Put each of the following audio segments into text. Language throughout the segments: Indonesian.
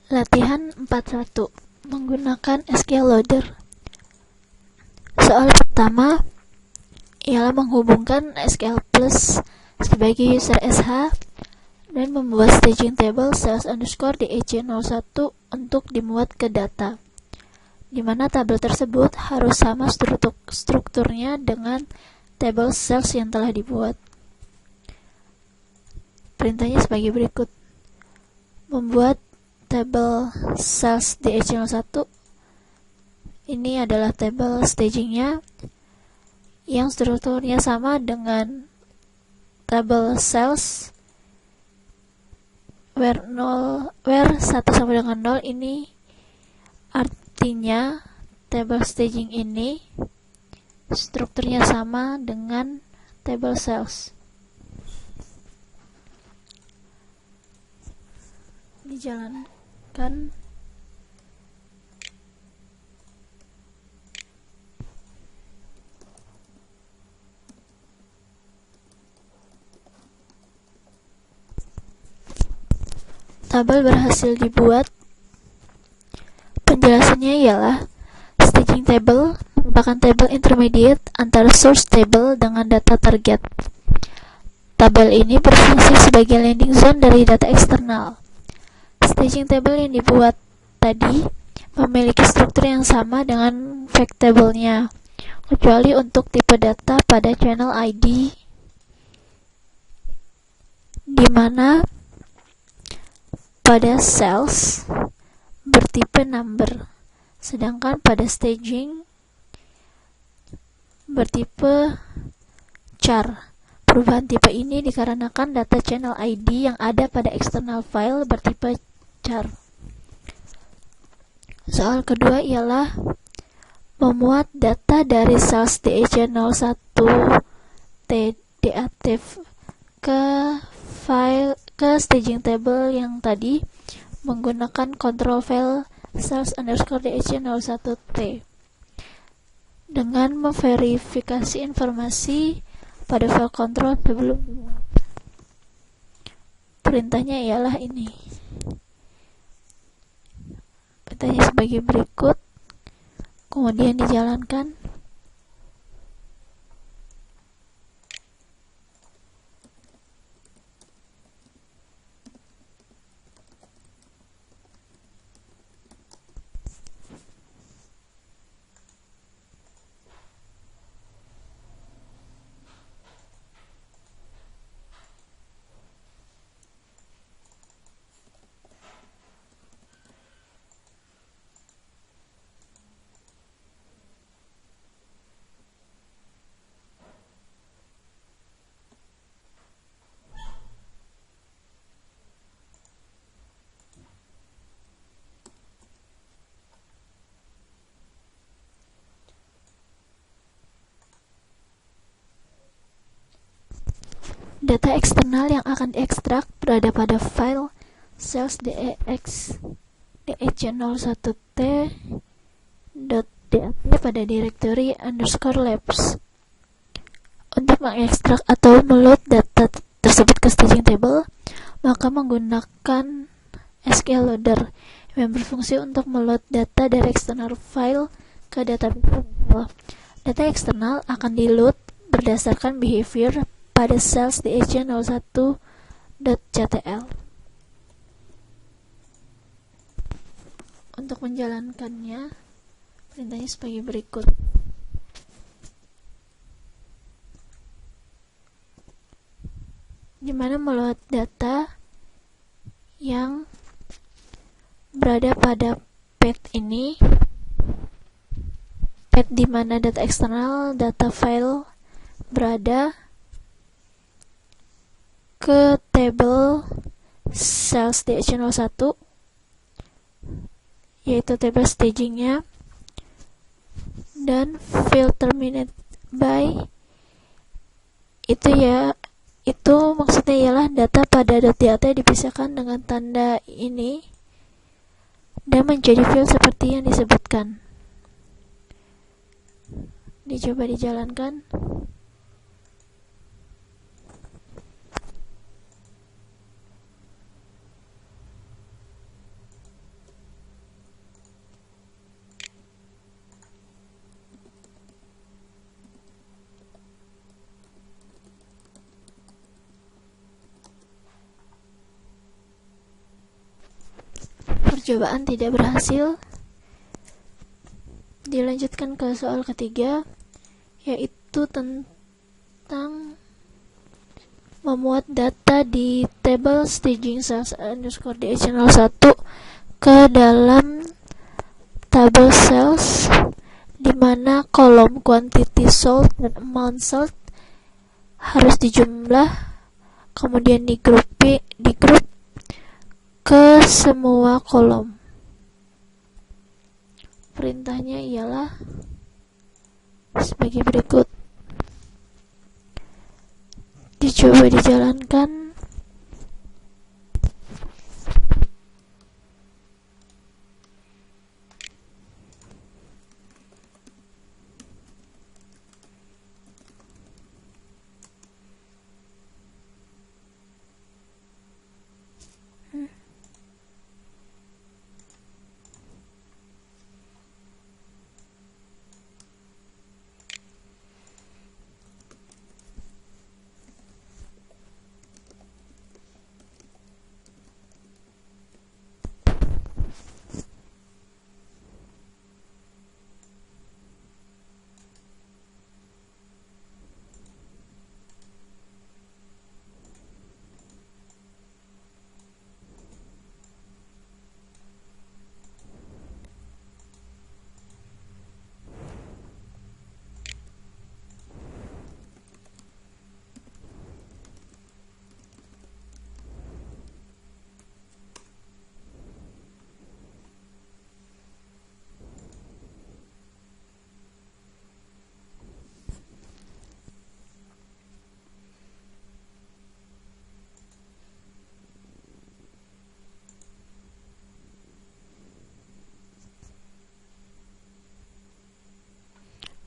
Latihan 41 menggunakan SQL Loader. Soal pertama ialah menghubungkan SQL Plus sebagai user SH dan membuat staging table sales underscore DEC01 untuk dimuat ke data, di mana tabel tersebut harus sama strukturnya dengan tabel sales yang telah dibuat. Perintahnya sebagai berikut: membuat tabel sales DEC01. Ini adalah tabel stagingnya yang strukturnya sama dengan tabel sales where 1 sampai dengan 0. Ini artinya tabel staging ini strukturnya sama dengan tabel sales. Dijalankan. Tabel berhasil dibuat. Penjelasannya ialah staging table merupakan tabel intermediate antara source table dengan data target. Tabel ini berfungsi sebagai landing zone dari data eksternal. Staging table yang dibuat tadi memiliki struktur yang sama dengan fact table-nya, kecuali untuk tipe data pada channel ID, di mana pada sales bertipe number, sedangkan pada staging bertipe char. Perubahan tipe ini dikarenakan data channel ID yang ada pada external file bertipe char. Soal kedua ialah memuat data dari sales DEC01 TDAT ke staging table yang tadi menggunakan control file sales underscore DEC01T dengan memverifikasi informasi pada file control sebelum dimuat. Perintahnya ialah ini. Perintahnya sebagai berikut, kemudian dijalankan. Data eksternal yang akan diekstrak berada pada file sales DEC01T.dat pada directory _labs. Untuk mengekstrak atau meload data tersebut ke staging table, maka menggunakan SQL Loader yang berfungsi untuk meload data dari eksternal file ke database. Data eksternal akan di-load berdasarkan behavior pada sales DEC01.ctl. Untuk menjalankannya, perintahnya sebagai berikut. Di mana meload data yang berada pada path ini, path di mana data eksternal data file berada, ke table sales DEC01, yaitu table stagingnya, dan field terminate by itu maksudnya ialah data pada .dat dipisahkan dengan tanda ini dan menjadi field seperti yang disebutkan. Dicoba dijalankan. percobaan tidak berhasil. Dilanjutkan ke soal ketiga, yaitu tentang memuat data di table staging cells underscore DH01 ke dalam table cells, di mana kolom quantity sold dan amount sold harus dijumlah, kemudian digrup ke semua kolom. Perintahnya ialah sebagai berikut. Dicoba dijalankan.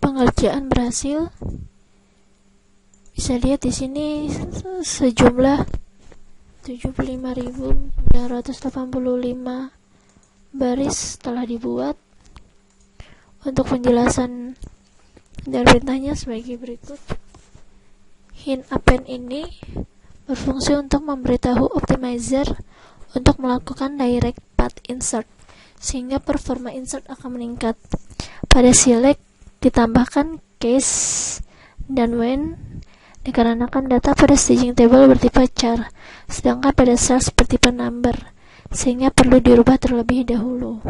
Pengerjaan berhasil. Bisa lihat di sini sejumlah 75.985 baris telah dibuat. Untuk penjelasan dan perintahnya sebagai berikut. Hint append ini berfungsi untuk memberitahu optimizer untuk melakukan direct path insert, sehingga performa insert akan meningkat. Pada select ditambahkan case dan when, dikarenakan data pada staging table bertipe char, sedangkan pada cells bertipe number, sehingga perlu dirubah terlebih dahulu.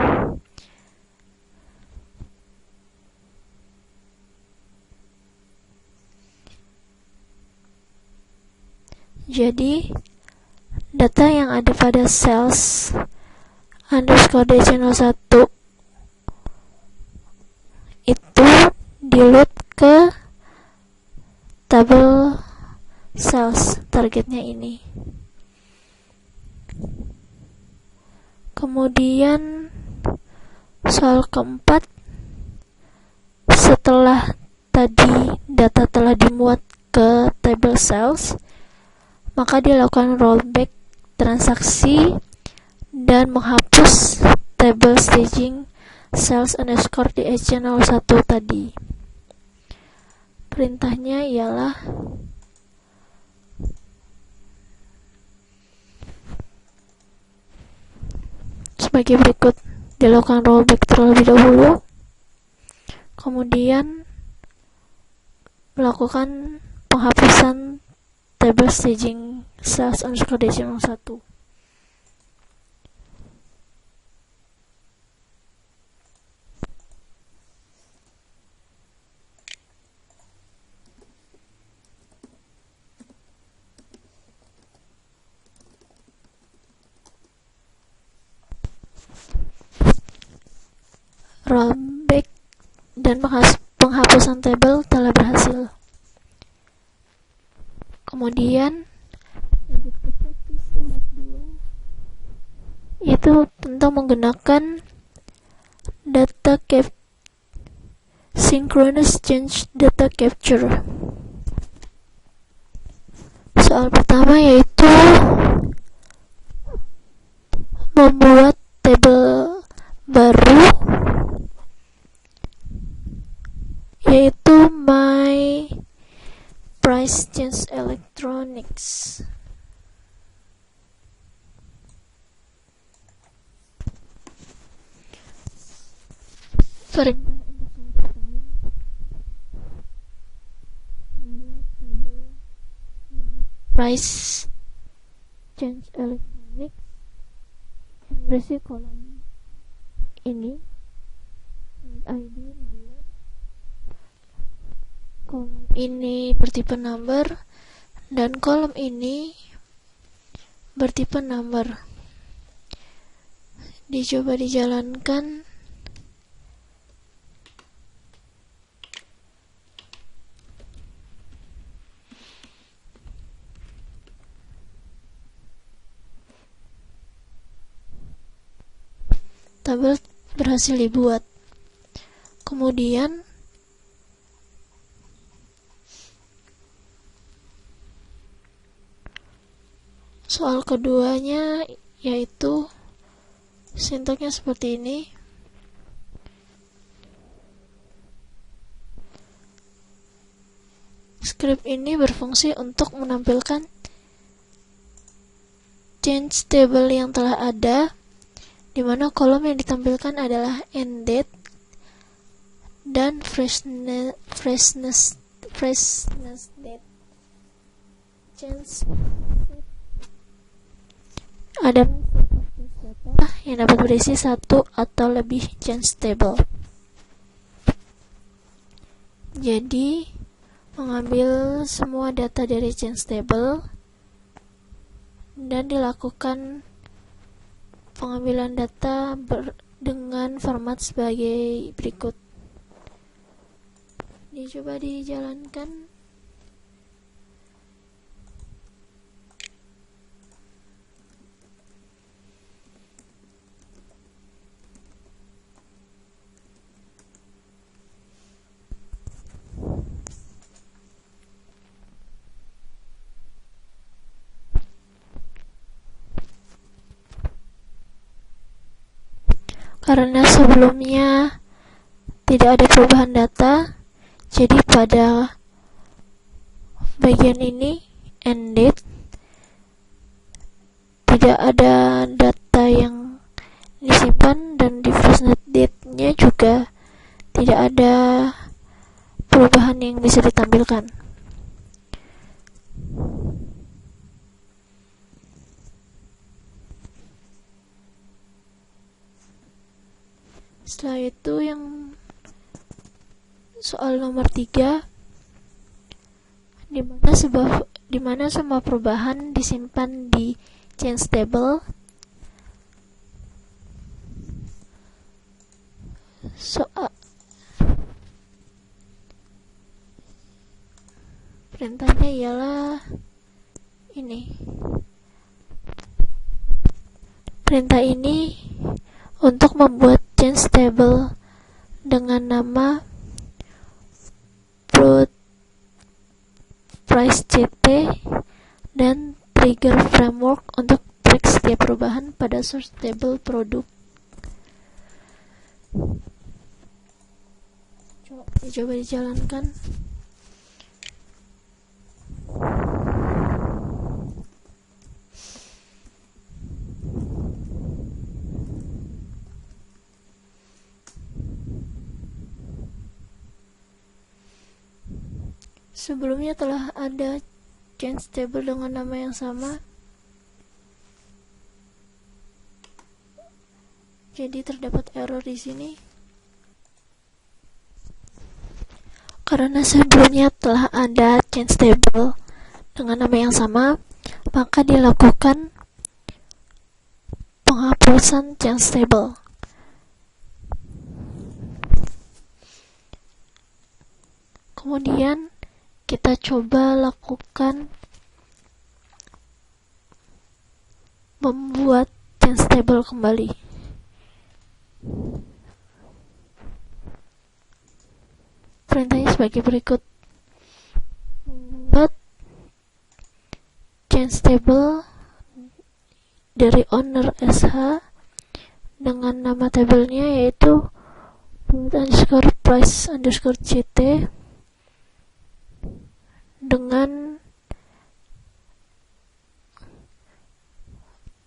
Jadi, data yang ada pada cells underscore DH01 itu di-load ke tabel cells targetnya ini. Kemudian soal keempat, setelah tadi data telah dimuat ke table cells, maka dilakukan rollback transaksi dan menghapus table staging cells underscore DH01 tadi. Perintahnya ialah sebagai berikut. Dilakukan rollback terlebih dahulu, kemudian melakukan penghapusan table staging cells underscore DH01. Rollback dan penghapusan tabel telah berhasil. Kemudian itu tentang menggunakan data synchronous change data capture. Soal pertama yaitu membuat tabel baru, yaitu my price change electronics. Perintah untuk yang pertama, membuat tabel price change electronics yang berisi kolom ini, ID number, kolom ini bertipe number, dan kolom ini bertipe number. Dicoba dijalankan. Tabel berhasil dibuat. Kemudian soal keduanya yaitu sintaknya seperti ini. Script ini berfungsi untuk menampilkan change table yang telah ada, di mana kolom yang ditampilkan adalah end date dan freshness date. Change ada data yang dapat berisi satu atau lebih change table. Jadi mengambil semua data dari change table dan dilakukan pengambilan data dengan format sebagai berikut. Dicoba dijalankan. Karena sebelumnya tidak ada perubahan data, jadi pada bagian ini end date tidak ada data yang disimpan, dan di freshness date-nya juga tidak ada perubahan yang bisa ditampilkan. Setelah itu yang soal nomor 3, di mana semua perubahan disimpan di change table. Perintahnya ialah ini. Perintah ini untuk membuat change table dengan nama put price CT dan trigger framework untuk track setiap perubahan pada source table produk. Coba dijalankan. Sebelumnya telah ada change table dengan nama yang sama, jadi terdapat error di sini. Karena sebelumnya telah ada change table dengan nama yang sama, maka dilakukan penghapusan change table. Kemudian kita coba lakukan membuat change table kembali. Perintahnya sebagai berikut: membuat change table dari owner SH dengan nama tabelnya yaitu price CT dengan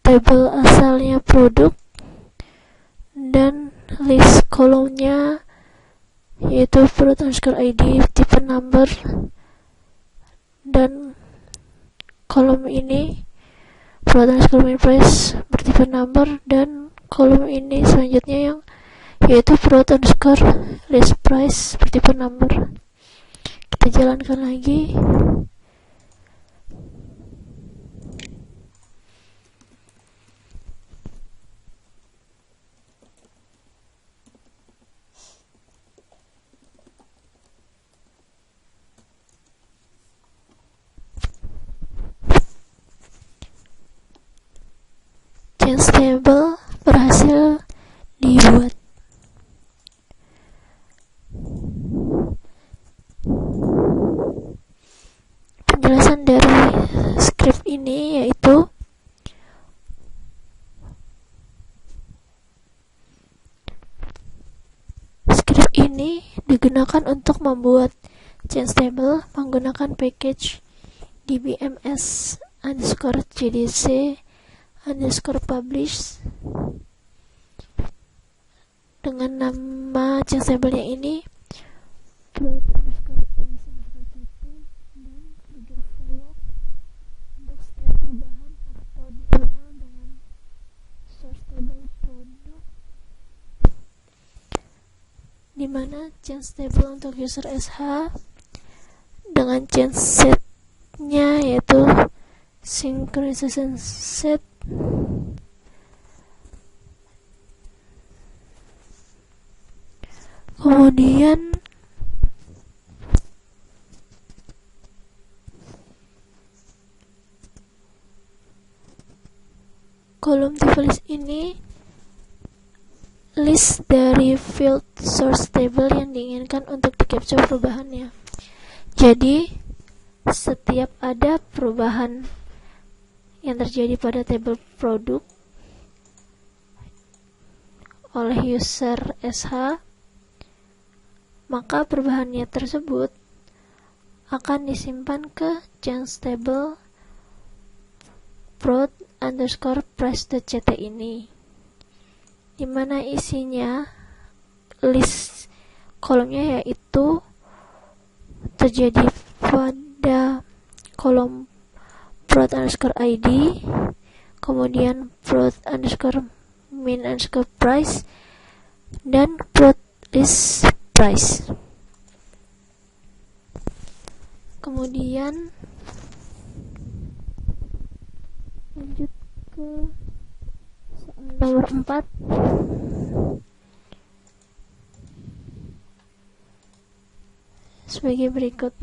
tabel asalnya produk dan list kolomnya yaitu product underscore ID tipe number, dan kolom ini product underscore main price bertipe number, dan kolom ini selanjutnya yang yaitu product underscore list price bertipe number. Kita jalankan lagi. Change table berhasil dibuat. Penjelasan dari script ini yaitu script ini digunakan untuk membuat change table menggunakan package dbms underscore cdc underscore publish dengan nama change table-nya ini untuk setiap perubahan atau DML dengan source table produk, dimana change table untuk user SH dengan change set-nya yaitu synchronization set, kemudian kolom tipe list ini list dari field source table yang diinginkan untuk di capture perubahannya. Jadi setiap ada perubahan yang terjadi pada table produk oleh user SH, maka perubahannya tersebut akan disimpan ke change table prod underscore price.ct ini, dimana isinya list kolomnya yaitu terjadi pada kolom prod underscore ID, kemudian prod underscore min underscore price, dan prod list price. Kemudian lanjut ke soal nomor 4. Sebagai berikut.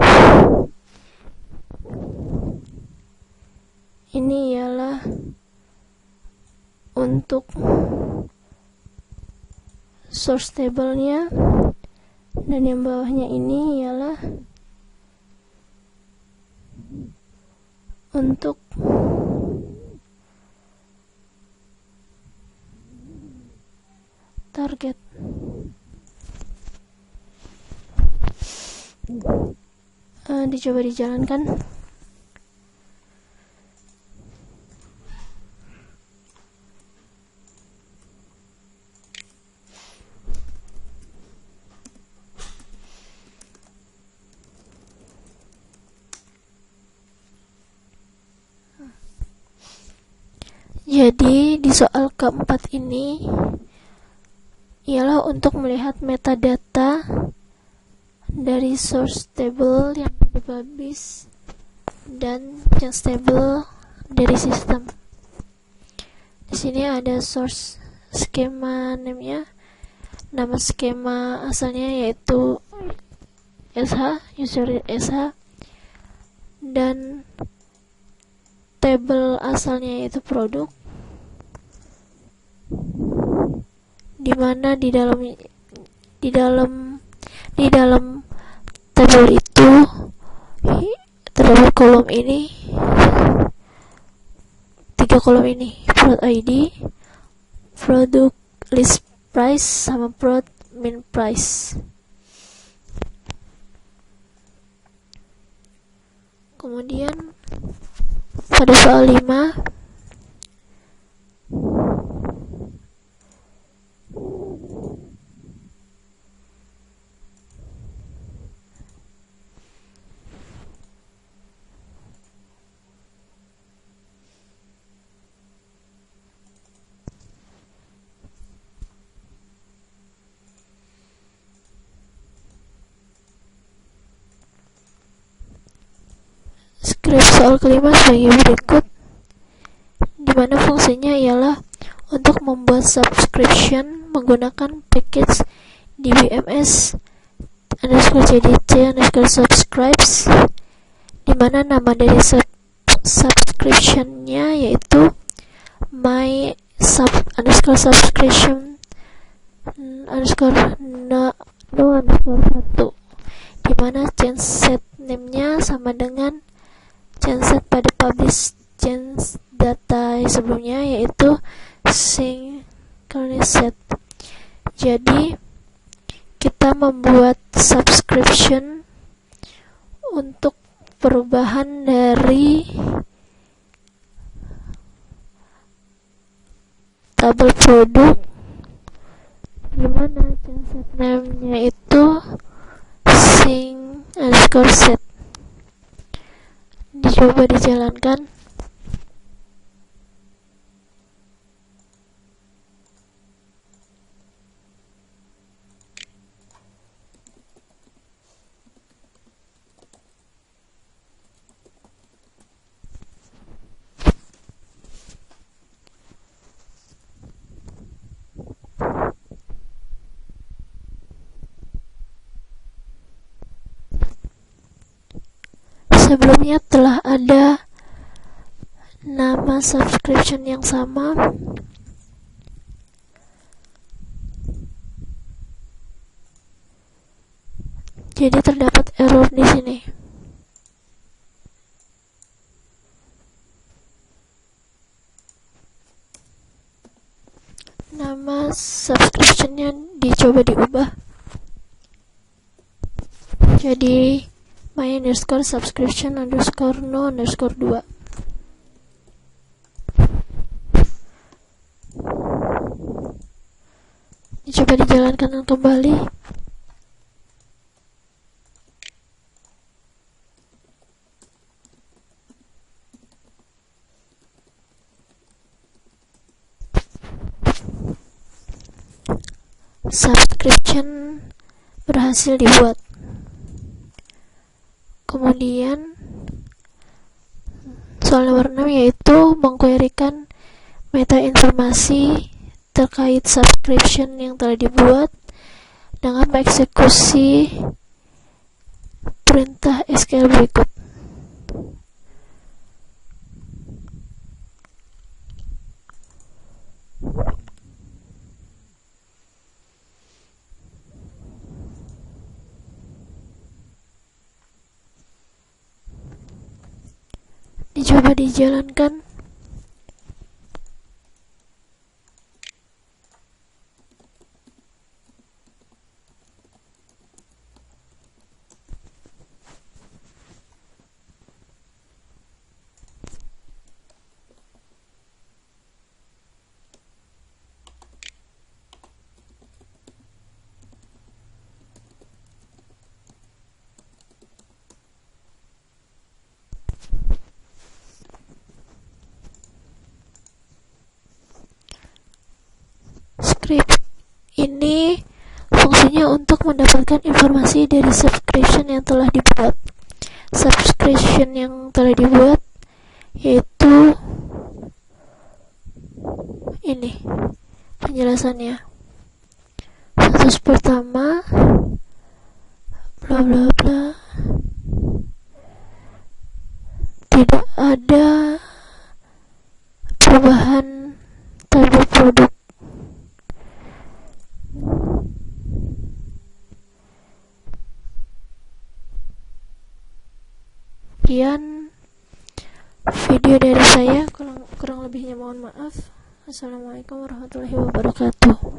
Ini ialah untuk source table-nya, dan yang bawahnya ini ialah untuk target. Dicoba dijalankan. Jadi di soal keempat ini ialah untuk melihat metadata dari source table yang dipublish dan change table dari sistem. Di sini ada source skema name-nya, nama skema asalnya yaitu SH, user SH, dan table asalnya yaitu produk, dimana di dalam tabel itu terdapat kolom ini, 3 kolom ini: product ID, product list price, sama product min price. Kemudian pada soal 5, script soal kelima sebagai berikut, di mana fungsinya ialah untuk membuat subscription menggunakan package dbms _cdc_subscribes, di mana nama dari subscriptionnya yaitu my subscription _no_1, di mana genset name-nya sama dengan genset pada publish gens data sebelumnya yaitu synchronized. Jadi kita membuat subscription untuk perubahan dari tabel produk, dimana genset name-nya itu sync_set. Dicoba dijalankan. Sebelumnya telah ada nama subscription yang sama, jadi terdapat error di sini. Nama subscriptionnya dicoba diubah jadi my_subscription_no_2. Dicoba dijalankan kembali. Subscription berhasil dibuat. Kemudian soal nomor 6 yaitu mengquerykan meta informasi terkait subscription yang telah dibuat dengan mengeksekusi perintah SQL berikut. Dicoba dijalankan. Script ini fungsinya untuk mendapatkan informasi dari subscription yang telah dibuat. Subscription yang telah dibuat yaitu ini penjelasannya. Status pertama bla bla bla, tidak ada perubahan tabel produk. Sekian video dari saya, kurang lebihnya mohon maaf. Assalamualaikum warahmatullahi wabarakatuh.